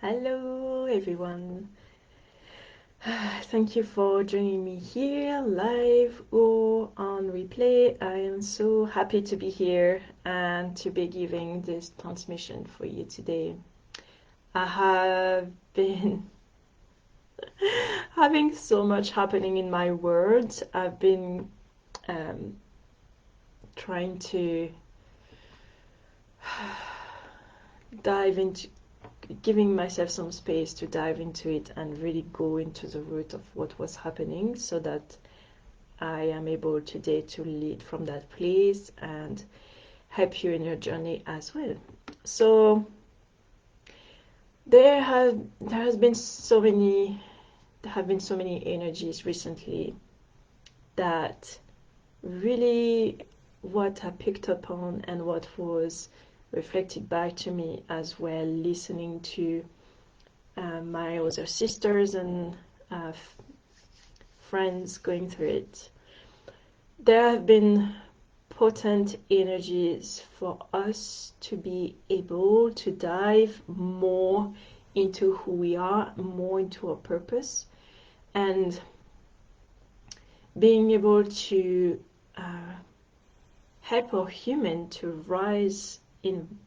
Hello everyone. Thank you for joining me here live or on replay. I am so happy to be here and to be giving this transmission for you today. I have been having so much happening in my world. I've been trying to dive into giving myself some space to dive into it and really go into the root of what was happening so that I am able today to lead from that place and help you in your journey as well. So there have been so many energies recently that really what I picked up on and what was reflected back to me as well, listening to my other sisters and friends going through it. There have been potent energies for us to be able to dive more into who we are, more into our purpose, and being able to help our human to rise in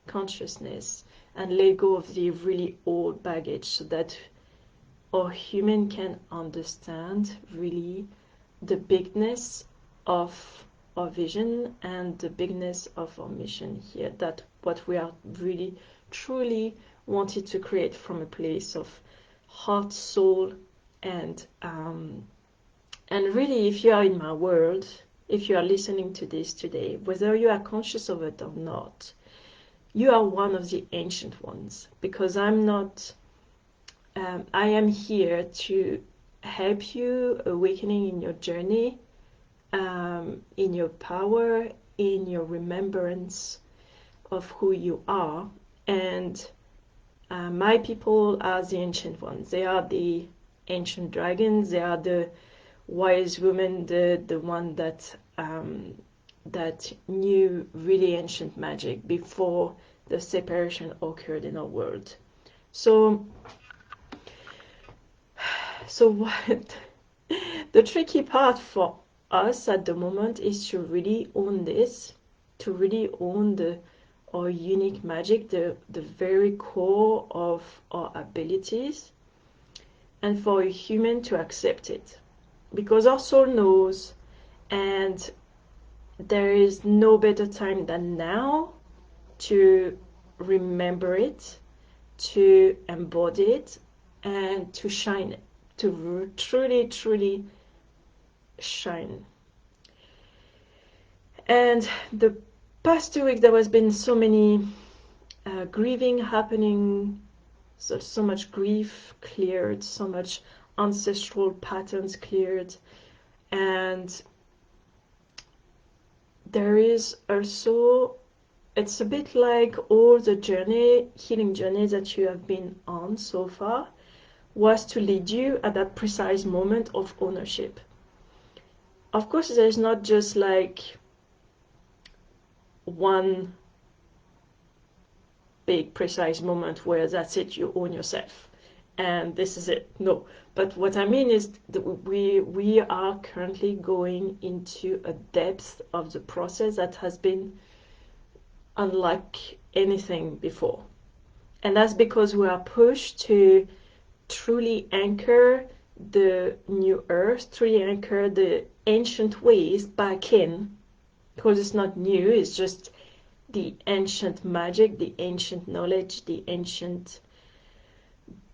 consciousness and let go of the really old baggage so that our human can understand really the bigness of our vision and the bigness of our mission here, that what we are really truly wanted to create from a place of heart, soul, and really, if you are in my world, if you are listening to this today, whether you are conscious of it or not, you are one of the ancient ones, because I'm not, I am here to help you awakening in your journey, in your power, in your remembrance of who you are. And my people are the ancient ones. They are the ancient dragons. They are the wise women, the one that that knew really ancient magic before the separation occurred in our world. So what the tricky part for us at the moment is to really own this, to really own our unique magic, the very core of our abilities, and for a human to accept it. Because our soul knows, and there is no better time than now to remember it, to embody it, and to shine it, to truly shine. And the past 2 weeks there has been so many grieving happening, so much grief cleared, so much ancestral patterns cleared, and there is also, it's a bit like all the healing journey that you have been on so far was to lead you at that precise moment of ownership. Of course, there's not just like one big precise moment where that's it, you own yourself and this is it. No, but what I mean is that we are currently going into a depth of the process that has been unlike anything before, and that's because we are pushed to truly anchor the new earth, truly anchor the ancient ways back in, because it's not new, it's just the ancient magic, the ancient knowledge, the ancient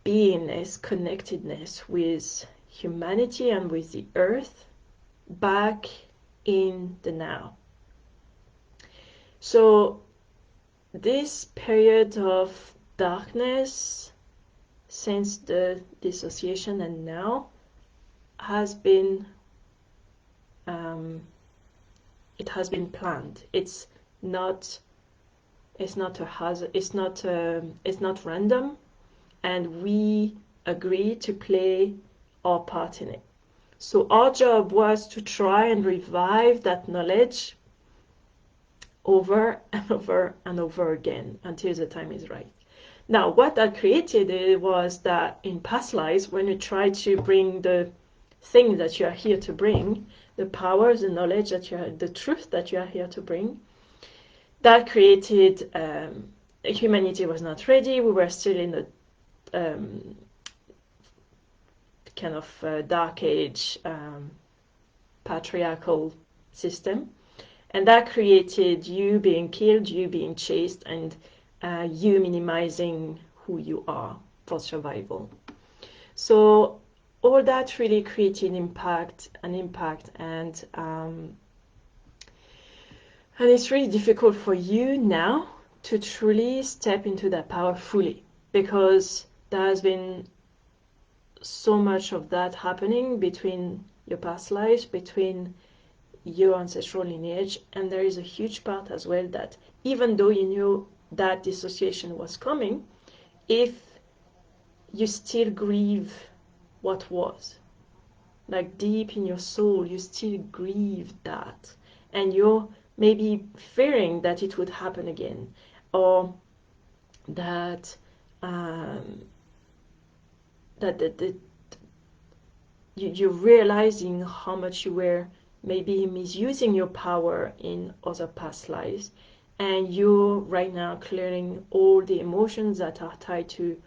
beingness, connectedness with humanity and with the earth back in the now. So this period of darkness since the dissociation and now has been it has been planned. It's not a hazard, it's not random, and we agree to play our part in it. So our job was to try and revive that knowledge over and over and over again until the time is right. Now, what that created was that in past lives, when you try to bring the thing that you are here to bring, the powers, the knowledge that you are, the truth that you are here to bring, that created humanity was not ready. We were still in the kind of dark age patriarchal system, and that created you being killed, you being chased, and you minimizing who you are for survival. So all that really created an impact, and it's really difficult for you now to truly step into that power fully, because there has been so much of that happening between your past lives, between your ancestral lineage, and there is a huge part as well that even though you knew that dissociation was coming, if you still grieve what was, like deep in your soul, you still grieve that, and you're maybe fearing that it would happen again, or that that you're realizing how much you were maybe misusing your power in other past lives, and you're right now clearing all the emotions that are tied to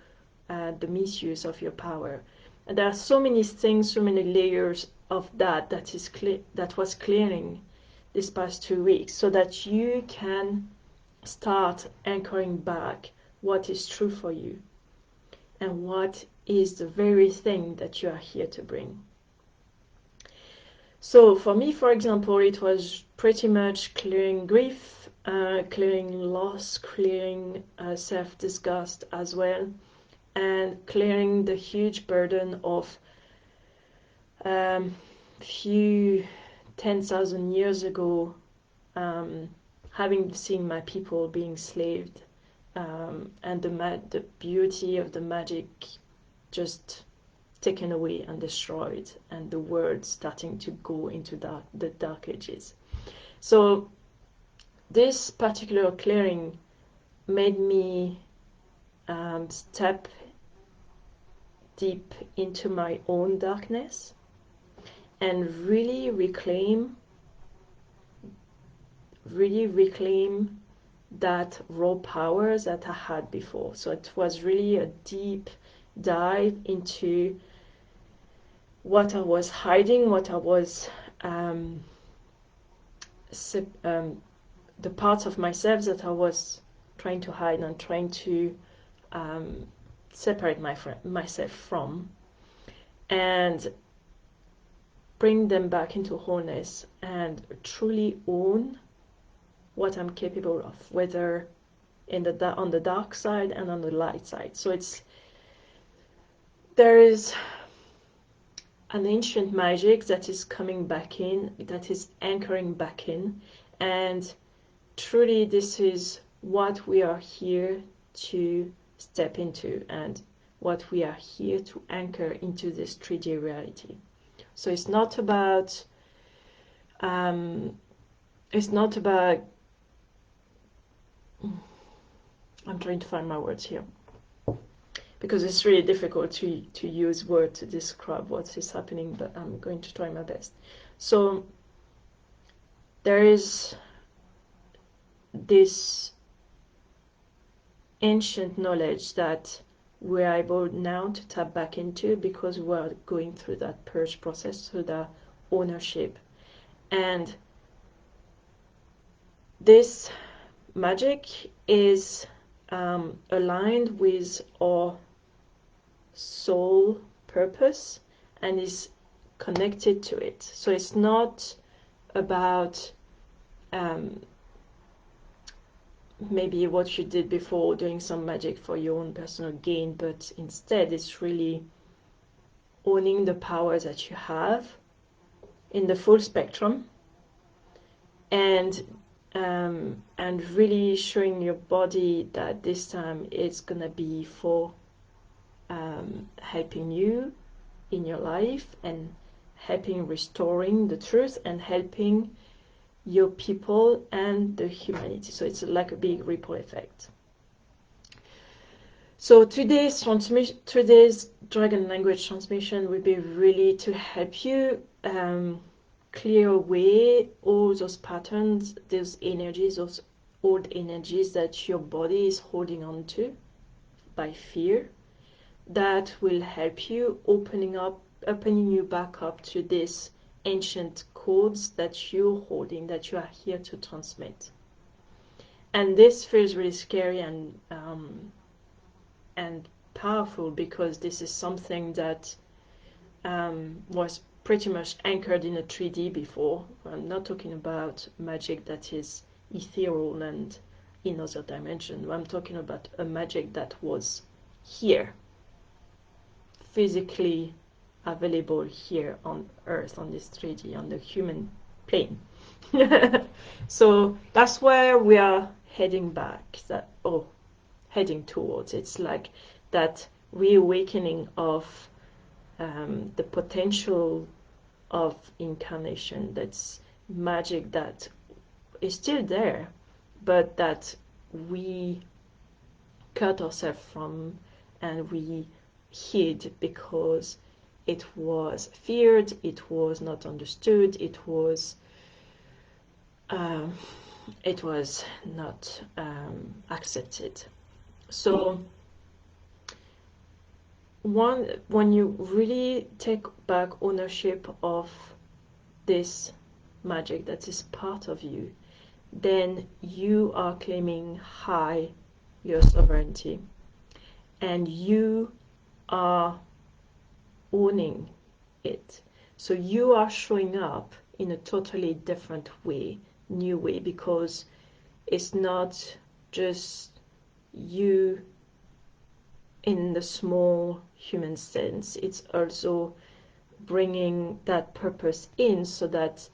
the misuse of your power. And there are so many things, so many layers of that was clearing this past 2 weeks, so that you can start anchoring back what is true for you and what is the very thing that you are here to bring. So for me, for example, it was pretty much clearing grief, clearing loss, clearing self-disgust as well, and clearing the huge burden of few 10,000 years ago, having seen my people being slaved, and the beauty of the magic just taken away and destroyed, and the world starting to go into the dark ages. So this particular clearing made me step deep into my own darkness and really reclaim that raw power that I had before. So it was really a deep dive into what I was hiding, what I was the parts of myself that I was trying to hide and trying to separate myself from, and bring them back into wholeness and truly own what I'm capable of, whether on the dark side and on the light side. So there is an ancient magic that is coming back in, that is anchoring back in, and truly this is what we are here to step into, and what we are here to anchor into this 3D reality. So it's not about I'm trying to find my words here, because it's really difficult to use words to describe what is happening, but I'm going to try my best. So there is this ancient knowledge that we're able now to tap back into, because we're going through that purge process, through the ownership. And this magic is aligned with our soul purpose and is connected to it. So it's not about maybe what you did before, doing some magic for your own personal gain, but instead it's really owning the power that you have in the full spectrum, and really showing your body that this time it's gonna be for helping you in your life, and helping restoring the truth, and helping your people and the humanity. So it's like a big ripple effect. So today's dragon language transmission will be really to help you clear away all those patterns, those energies, those old energies that your body is holding on to by fear. That will help you opening you back up to this ancient codes that you're holding, that you are here to transmit. And this feels really scary and powerful, because this is something that was pretty much anchored in a 3D before. I'm not talking about magic that is ethereal and in other dimension. I'm talking about a magic that was here, physically available here on Earth, on this 3D, on the human plane. So that's where we are heading back, heading towards. It's like that reawakening of the potential of incarnation. That's magic that is still there, but that we cut ourselves from and we hid because it was feared, it was not understood, it was not accepted. So when you really take back ownership of this magic that is part of you, then you are claiming your sovereignty, and you are owning it. So you are showing up in a totally different way, new way, because it's not just you in the small human sense, it's also bringing that purpose in, so that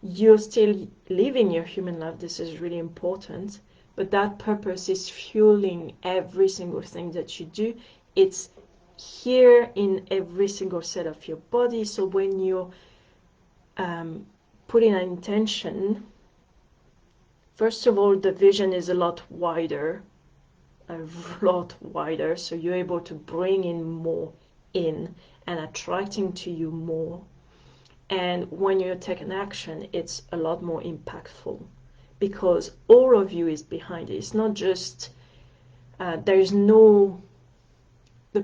you're still living your human life. This is really important, but that purpose is fueling every single thing that you do. It's here in every single cell of your body. So when you're putting an intention, first of all, the vision is a lot wider, so you're able to bring in more in and attracting to you more. And when you take an action, it's a lot more impactful, because all of you is behind it. It's not just the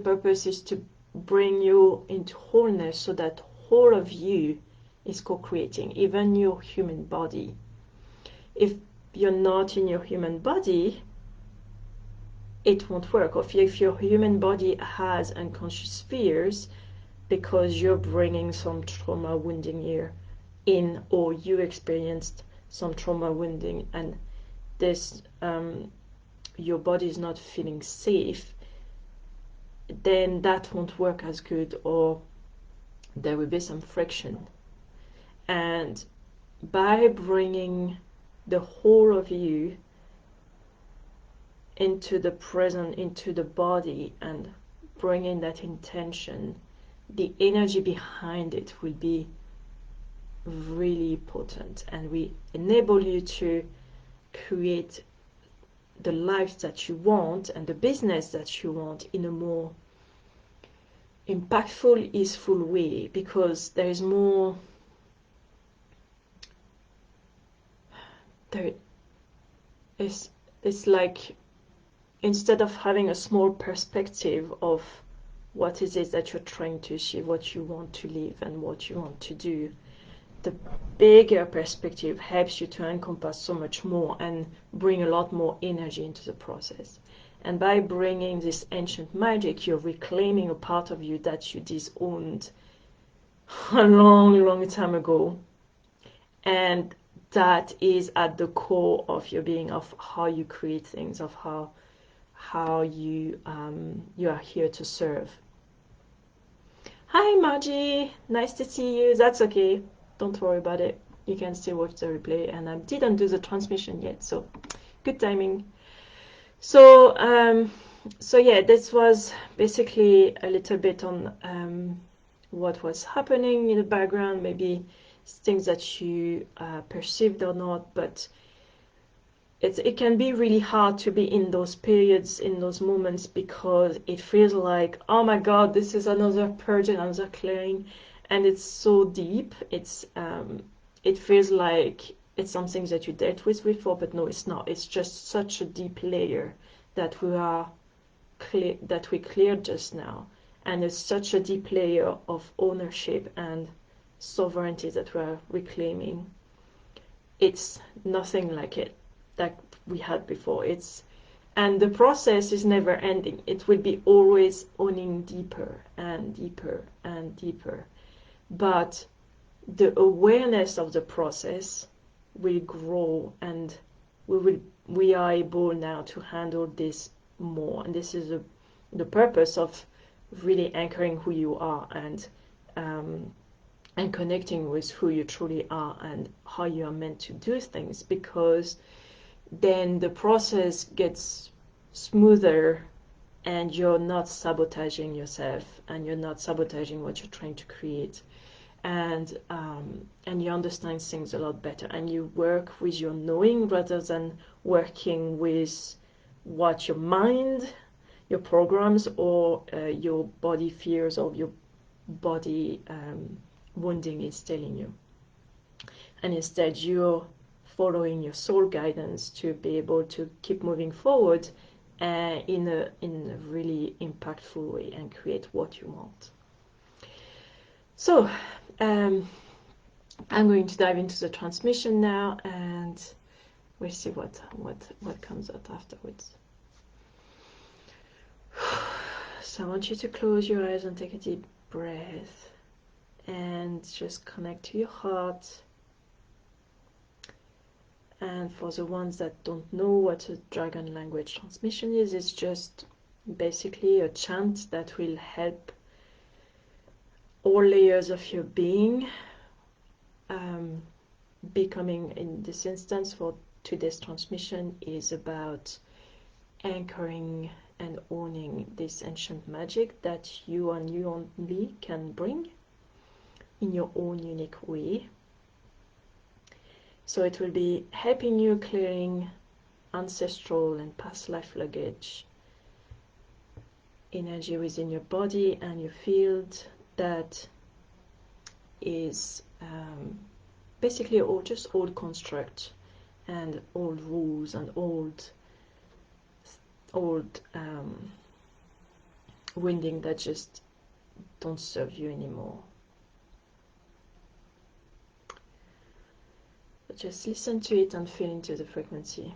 purpose is to bring you into wholeness, so that whole of you is co-creating, even your human body. If you're not in your human body, it won't work. Or if your human body has unconscious fears because you're bringing some trauma wounding here in, or you experienced some trauma wounding, and this your body is not feeling safe, then that won't work as good, or there will be some friction. And by bringing the whole of you into the present, into the body, and bringing that intention, the energy behind it will be really potent, and we enable you to create the life that you want and the business that you want in a more impactful, easeful way, because there is more, there is, it's like, instead of having a small perspective of what is it that you're trying to achieve, what you want to live and what you want to do, the bigger perspective helps you to encompass so much more and bring a lot more energy into the process. And by bringing this ancient magic, you're reclaiming a part of you that you disowned a long time ago. And that is at the core of your being, of how you create things, of how you are here to serve. Hi Margie, nice to see you. That's okay, don't worry about it. You can still watch the replay, and I didn't do the transmission yet, so good timing. So yeah, this was basically a little bit on what was happening in the background, maybe things that you perceived or not, but it can be really hard to be in those periods, in those moments, because it feels like, oh my God, this is another purge, another clearing, and it's so deep. It feels like it's something that you dealt with before, but no, it's not. It's just such a deep layer that we cleared just now, and it's such a deep layer of ownership and sovereignty that we're reclaiming. It's nothing like it that we had before. And the process is never ending. It will be always owning deeper and deeper and deeper. But the awareness of the process will grow, and we are able now to handle this more. And this is the purpose of really anchoring who you are, and connecting with who you truly are and how you are meant to do things, because then the process gets smoother, and you're not sabotaging yourself, and you're not sabotaging what you're trying to create, and you understand things a lot better, and you work with your knowing rather than working with what your mind, your programs, or your body fears, or your body wounding is telling you. And instead you're following your soul guidance to be able to keep moving forward in a really impactful way and create what you want. So I'm going to dive into the transmission now, and we'll see what comes out afterwards. So I want you to close your eyes and take a deep breath, and just connect to your heart. And for the ones that don't know what a dragon language transmission is, it's just basically a chant that will help all layers of your being becoming, in this instance for today's transmission, is about anchoring and owning this ancient magic that you and you only can bring in your own unique way. So it will be helping you clearing ancestral and past life luggage, energy within your body and your field that is basically all just old construct and old rules and old winding that just don't serve you anymore. But just listen to it and feel into the frequency.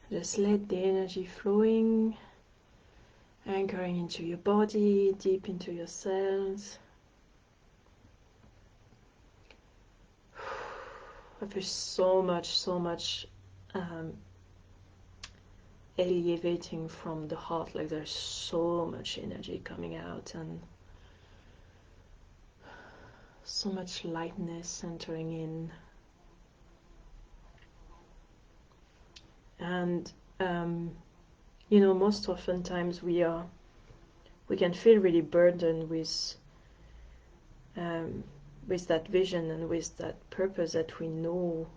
Just let the energy flowing, anchoring into your body, deep into your cells. I feel so much elevating from the heart, like there's so much energy coming out and so much lightness entering in. And you know, most oftentimes we can feel really burdened with that vision and with that purpose that we know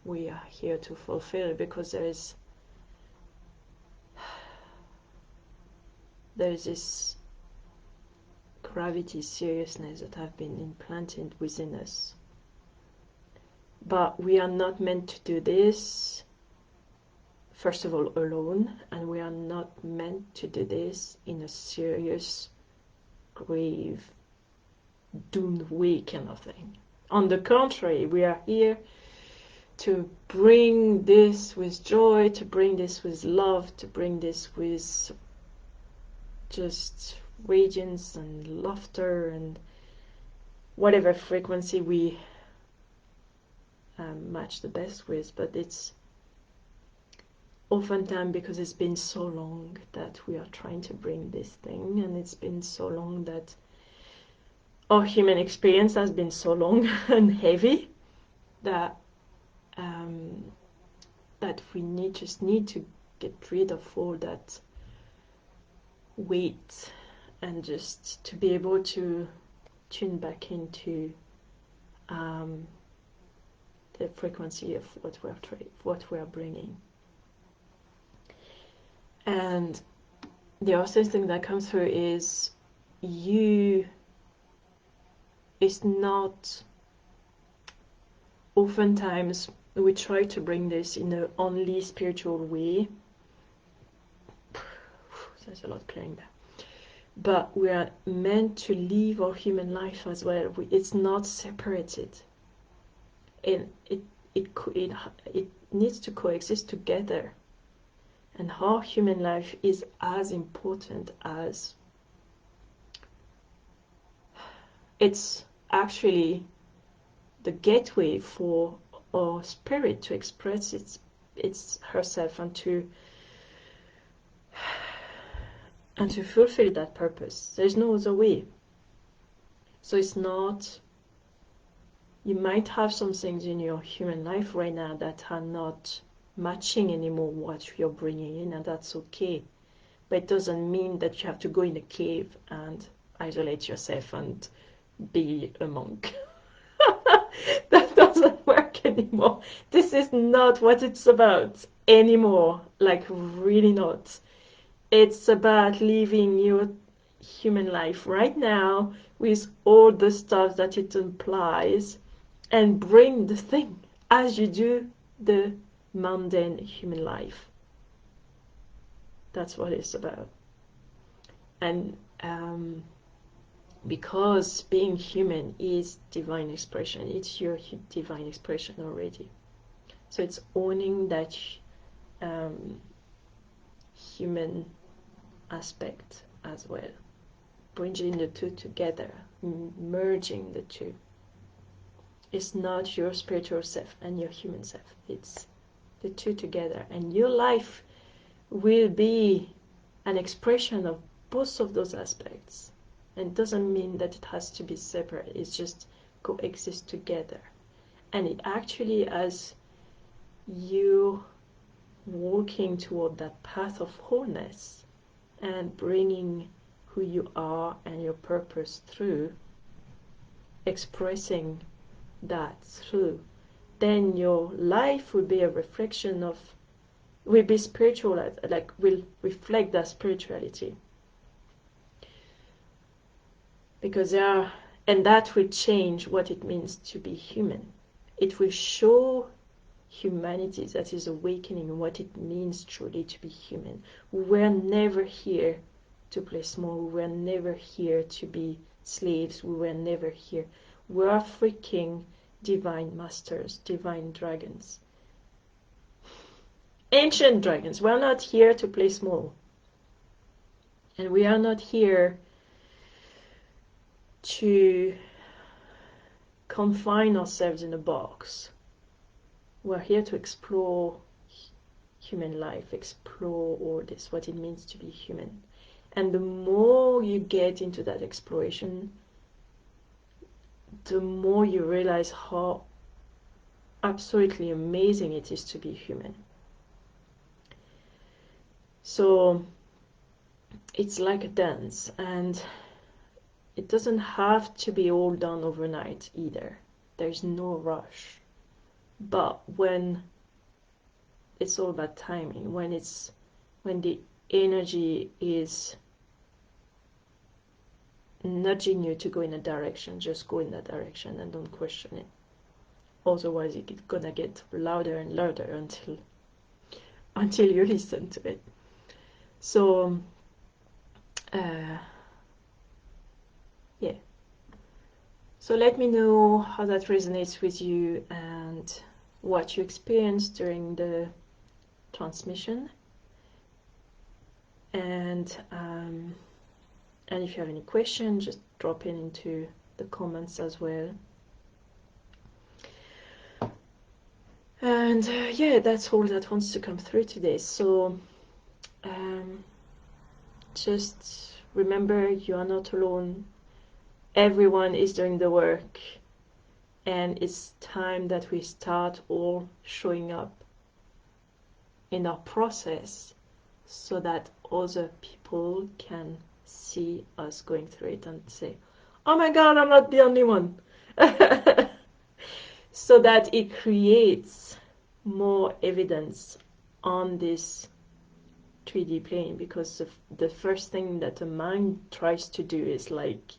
we are here to fulfill, because there is this gravity, seriousness that have been implanted within us. But we are not meant to do this, first of all, alone, and we are not meant to do this in a serious, grave, doomed way kind of thing. On the contrary, we are here to bring this with joy, to bring this with love, to bring this with just radiance and laughter and whatever frequency we match the best with. But it's oftentimes because it's been so long that we are trying to bring this thing, and it's been so long that our human experience has been so long and heavy that that we just need to get rid of all that weight, and just to be able to tune back into the frequency of what we are bringing. And the other thing that comes through is it's not, oftentimes we try to bring this in an only spiritual way. There's a lot clearing there. But we are meant to live our human life as well. It's not separated. And it needs to coexist together. And our human life is as important as, it's actually the gateway for our spirit to express its herself and to fulfill that purpose. There's no other way. So it's not, you might have some things in your human life right now that are not matching anymore what you're bringing in, and that's okay. But it doesn't mean that you have to go in a cave and isolate yourself and be a monk. That doesn't work anymore. This is not what it's about anymore. Like, really not. It's about living your human life right now with all the stuff that it implies, and bring the thing as you do the mundane human life. That's what it's about. And because being human is divine expression, it's your divine expression already. So it's owning that human aspect as well, bringing the two together, merging the two. It's not your spiritual self and your human self, it's the two together, and your life will be an expression of both of those aspects. And it doesn't mean that it has to be separate, it's just coexist together. And it actually, as you walking toward that path of wholeness and bringing who you are and your purpose through, expressing that through, then your life will be a reflection of, will be spiritual, like will reflect that spirituality. Because and that will change what it means to be human. It will show humanity that is awakening what it means truly to be human. We're never here to play small. We're never here to be slaves. We were never here. We are freaking divine masters, divine dragons. ancient dragons. We're not here to play small. And we are not here to confine ourselves in a box. We're here to explore human life, explore all this, what it means to be human. And the more you get into that exploration, the more you realize how absolutely amazing it is to be human. So it's like a dance, and it doesn't have to be all done overnight either. There's no rush. But when it's all about timing, when the energy is nudging you to go in a direction, just go in that direction and don't question it. Otherwise it's gonna get louder and louder until you listen to it. So yeah, so let me know how that resonates with you and what you experienced during the transmission, and if you have any questions, just drop it into the comments as well. And yeah, that's all that wants to come through today. So just remember, you are not alone. Everyone is doing the work, and it's time that we start all showing up in our process so that other people can see us going through it and say, oh my god, I'm not the only one. So that it creates more evidence on this 3D plane, because the first thing that the mind tries to do is like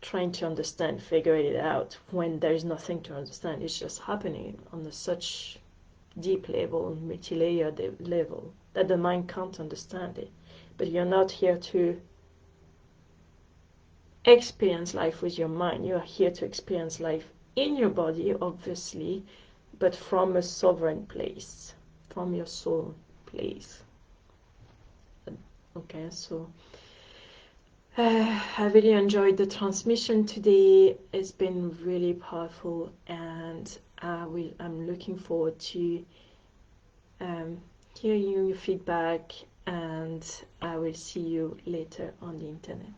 trying to understand, figure it out, when there's nothing to understand. It's just happening on a such deep level, multi-layered level, that the mind can't understand it. But you're not here to experience life with your mind. You are here to experience life in your body, obviously, but from a sovereign place, from your soul place. Okay, so I really enjoyed the transmission today. It's been really powerful, and I'm looking forward to hearing your feedback, and I will see you later on the internet.